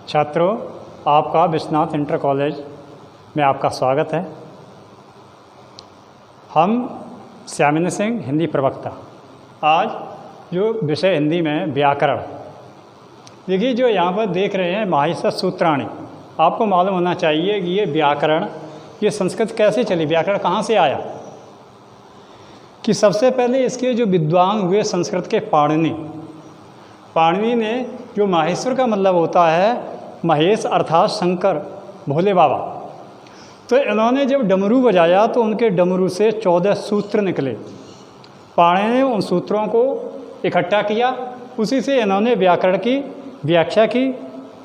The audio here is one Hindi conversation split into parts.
छात्रों, आपका विश्वनाथ इंटर कॉलेज में आपका स्वागत है। हम श्यामिनी सिंह, हिंदी प्रवक्ता। आज जो विषय हिंदी में व्याकरण, देखिए जो यहाँ पर देख रहे हैं माहिष्य सूत्राणी, आपको मालूम होना चाहिए कि ये व्याकरण, ये संस्कृत कैसे चली, व्याकरण कहाँ से आया। कि सबसे पहले इसके जो विद्वान हुए संस्कृत के पाणिनि ने, जो माहेश्वर का मतलब होता है महेश अर्थात शंकर, भोले बाबा, तो इन्होंने जब डमरू बजाया तो उनके डमरू से 14 सूत्र निकले। पाणिनि ने उन सूत्रों को इकट्ठा किया, उसी से इन्होंने व्याकरण की व्याख्या की।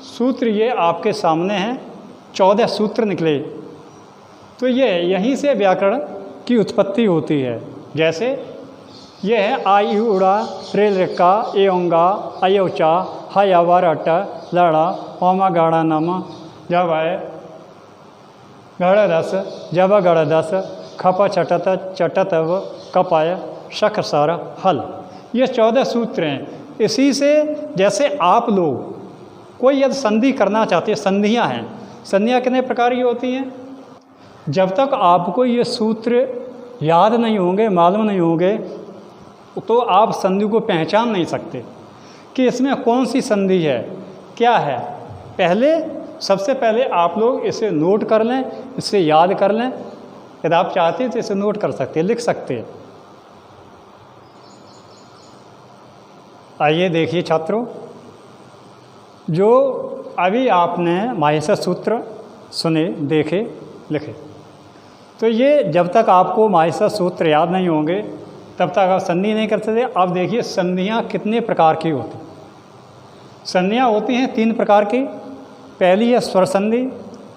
सूत्र ये आपके सामने हैं, 14 सूत्र निकले। तो ये यहीं से व्याकरण की उत्पत्ति होती है। जैसे ये है आ ई उड़ा रेल रेखा ए ओंगा अयोचा हाय आवार अट्टा लड़ा ओमा गाड़ा नामा जब आए गढ़ दस जब गढ़ दस खपा चटत चटत व कपाय शख सारा हल। ये 14 सूत्र हैं। इसी से जैसे आप लोग कोई यदि संधि करना चाहते हैं, संधियाँ हैं, संधियाँ कितने प्रकार की होती हैं। जब तक आपको ये सूत्र याद नहीं होंगे, मालूम नहीं होंगे, तो आप संधि को पहचान नहीं सकते कि इसमें कौन सी संधि है, क्या है। सबसे पहले आप लोग इसे नोट कर लें, इसे याद कर लें। यदि आप चाहते हैं तो इसे नोट कर सकते हैं, लिख सकते हैं। आइए देखिए छात्रों, जो अभी आपने माहेश्वर सूत्र सुने, देखे, लिखे, तो ये जब तक आपको माहेश्वर सूत्र याद नहीं होंगे तब तक आप संधि नहीं कर सकते। अब देखिए संधियाँ कितने प्रकार की होती। संधियाँ होती हैं 3 प्रकार की। पहली है स्वर संधि,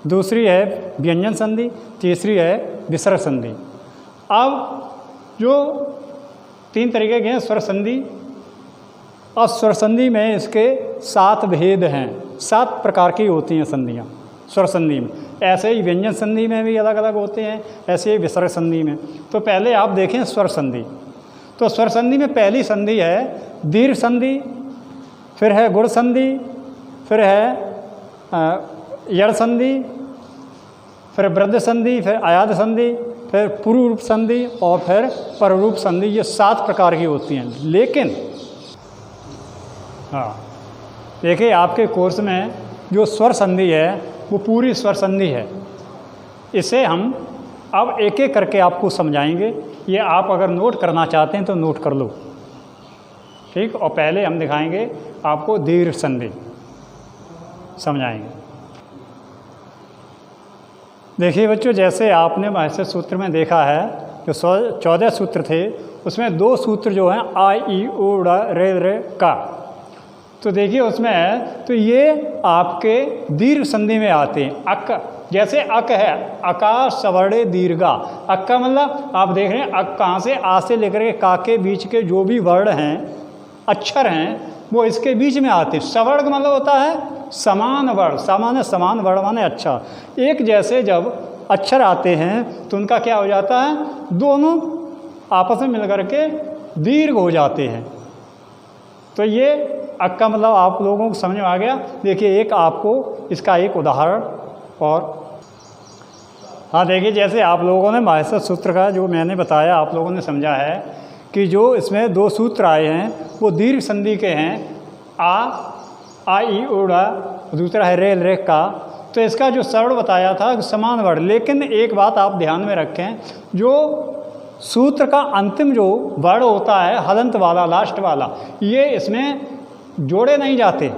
दूसरी है व्यंजन संधि, तीसरी है विसर्ग संधि। अब जो 3 तरीके के हैं स्वर संधि, और स्वर संधि में इसके 7 भेद हैं, 7 प्रकार की होती हैं संधियाँ स्वर संधि में। ऐसे ही व्यंजन संधि में भी अलग अलग होते हैं, ऐसे ही विसर्ग संधि में। तो पहले आप देखें स्वर संधि। तो स्वर संधि में पहली संधि है दीर्घ संधि, फिर है गुण संधि, फिर है यड़ संधि, फिर वृद्ध संधि, फिर आयाद संधि, फिर पूर्व रूप संधि और फिर पररूप संधि। ये 7 प्रकार की होती हैं। लेकिन देखिए आपके कोर्स में जो स्वर संधि है वो पूरी स्वर संधि है। इसे हम अब एक एक करके आपको समझाएंगे। ये आप अगर नोट करना चाहते हैं तो नोट कर लो, ठीक। और पहले हम दिखाएंगे आपको दीर्घ संधि, समझाएंगे। देखिए बच्चों, जैसे आपने माहेश्वर सूत्र में देखा है, जो 14 सूत्र थे उसमें 2 सूत्र जो हैं आ ई उ ड़ रे का, तो देखिए उसमें है, तो ये आपके दीर्घ संधि में आते हैं। अक, जैसे अक है, अकार सवर्णे दीर्घा। अक का मतलब आप देख रहे हैं, अक कहाँ से, आ से लेकर के का के बीच के जो भी वर्ण हैं, अक्षर हैं, वो इसके बीच में आते हैं। सवर्ण का मतलब होता है समान वर्ण, समान वर्ण माने अच्छा। एक जैसे जब अक्षर आते हैं तो उनका क्या हो जाता है, दोनों आपस में मिलकर के दीर्घ हो जाते हैं। तो ये अक का मतलब आप लोगों को समझ में आ गया। देखिए एक आपको इसका एक उदाहरण, और हाँ देखिए जैसे आप लोगों ने माहेश्वर सूत्र का जो मैंने बताया, आप लोगों ने समझा है कि जो इसमें 2 सूत्र आए हैं वो दीर्घ संधि के हैं। आ ई उड़ा, दूसरा है रेल रेख का। तो इसका जो स्वर्ण बताया था समान वर्ण। लेकिन एक बात आप ध्यान में रखें, जो सूत्र का अंतिम जो वर्ण होता है हलंत वाला, लास्ट वाला, ये इसमें जोड़े नहीं जाते।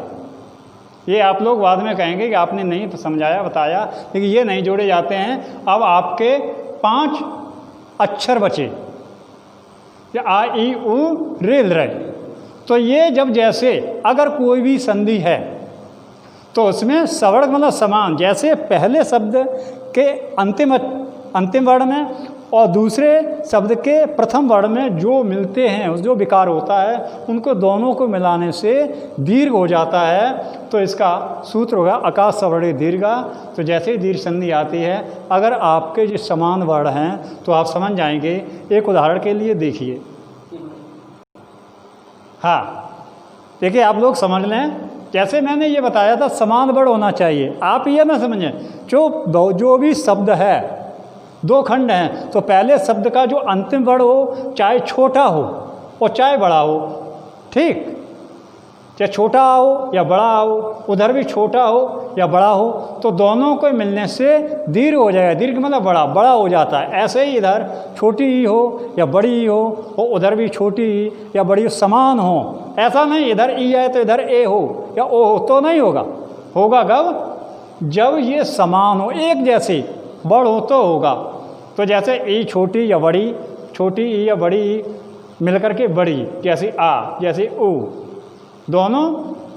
ये आप लोग बाद में कहेंगे कि आपने नहीं समझाया, बताया, लेकिन ये नहीं जोड़े जाते हैं। अब आपके 5 अक्षर बचे, आ ई उ रेल रे। तो ये जब जैसे अगर कोई भी संधि है तो उसमें सवर्ण मतलब समान, जैसे पहले शब्द के अंतिम वर्ण में और दूसरे शब्द के प्रथम वर्ण में जो मिलते हैं, जो विकार होता है, उनको दोनों को मिलाने से दीर्घ हो जाता है। तो इसका सूत्र होगा अकार सवर्णे दीर्घा। तो जैसे ही दीर्घ संधि आती है, अगर आपके जो समान वर्ण हैं तो आप समझ जाएंगे। एक उदाहरण के लिए देखिए, हाँ देखिए आप लोग समझ लें जैसे मैंने ये बताया था समान वर्ड होना चाहिए। आप ये ना समझें जो भी शब्द है, दो खंड हैं, तो पहले शब्द का जो अंतिम वर्ड हो चाहे छोटा हो और चाहे बड़ा हो, ठीक, चाहे छोटा हो या बड़ा हो, उधर भी छोटा हो या बड़ा हो, तो दोनों को मिलने से दीर्घ हो जाएगा। दीर्घ मतलब बड़ा, बड़ा हो जाता है। ऐसे ही इधर छोटी ही हो या बड़ी ही हो और उधर भी छोटी ही या बड़ी हो, समान हो। ऐसा नहीं इधर ई है तो इधर ए हो या ओ हो, तो नहीं होगा। होगा कब? जब ये समान हो, एक जैसी बड़ हो तो होगा। तो जैसे ई छोटी या बड़ी, छोटी ई या बड़ी मिलकर के बड़ी, जैसे आ, जैसे ऊ, दोनों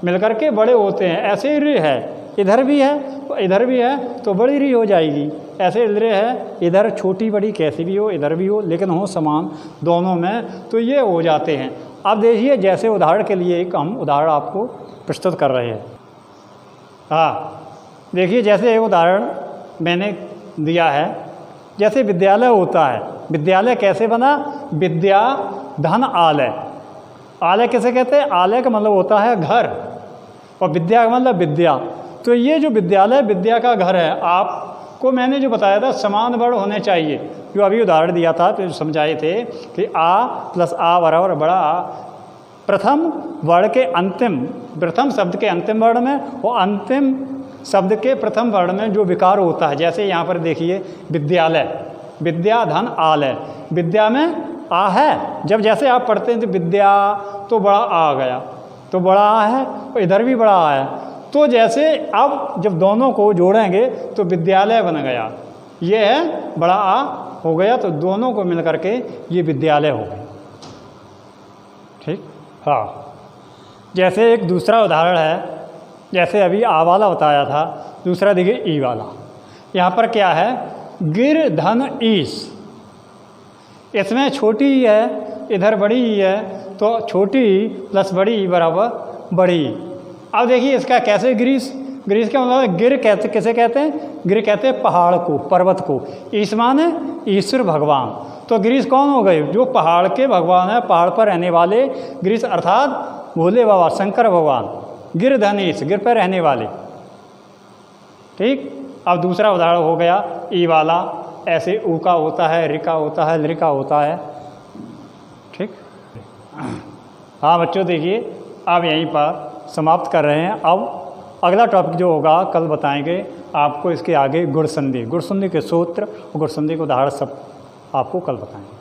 मिलकर के बड़े होते हैं। ऐसे ही रे है, इधर भी है तो इधर भी है तो बड़ी री हो जाएगी। ऐसे रे है, इधर छोटी बड़ी कैसी भी हो, इधर भी हो, लेकिन हो समान दोनों में, तो ये हो जाते हैं। अब देखिए, जैसे उदाहरण के लिए एक हम उदाहरण आपको प्रस्तुत कर रहे हैं। हाँ, देखिए, जैसे एक उदाहरण मैंने दिया है, जैसे विद्यालय होता है। विद्यालय कैसे बना? विद्या धन आलय। आलय किसे कहते हैं? आलय का मतलब होता है घर, और विद्या का मतलब विद्या। तो ये जो विद्यालय विद्या का घर है, आपको मैंने जो बताया था समान वर्ण होने चाहिए। जो अभी उदाहरण दिया था तो समझाए थे कि आ प्लस आ बराबर बड़ा आ। प्रथम वर्ण के अंतिम, प्रथम शब्द के अंतिम वर्ण में और अंतिम शब्द के प्रथम वर्ण में जो विकार होता है, जैसे यहाँ पर देखिए विद्यालय, विद्या धन आलय। विद्या में आ है, जब जैसे आप पढ़ते हैं तो विद्या तो बड़ा आ गया, तो बड़ा आ है और इधर भी बड़ा आ है। तो जैसे अब जब दोनों को जोड़ेंगे तो विद्यालय बन गया, ये है बड़ा आ हो गया, तो दोनों को मिल करके ये विद्यालय हो गया। ठीक, हाँ। जैसे एक दूसरा उदाहरण है, जैसे अभी आ वाला बताया था, दूसरा देखिए ई वाला। यहाँ पर क्या है? गिर धन ईस। इसमें छोटी ही है, इधर बड़ी ही है, तो छोटी प्लस बड़ी बराबर बड़ी। अब देखिए इसका कैसे ग्रीस, ग्रीस का मतलब गिर कहते, किसे कहते हैं? गिर कहते हैं पहाड़ को, पर्वत को। ईश माने ईश्वर भगवान। तो ग्रीस कौन हो गए? जो पहाड़ के भगवान है, पहाड़ पर रहने वाले ग्रीस, अर्थात भोले बाबा शंकर भगवान। गिरधनीश, गिर पर रहने वाले। ठीक। अब दूसरा उदाहरण हो गया ई वाला। ऐसे ऊ का होता है, रिका होता है, लृका होता है। ठीक। हाँ बच्चों, देखिए अब यहीं पर समाप्त कर रहे हैं। अब अगला टॉपिक जो होगा कल बताएंगे आपको, इसके आगे गुण संधि, गुण संधि के सूत्र और गुण संधि के उदाहरण सब आपको कल बताएंगे।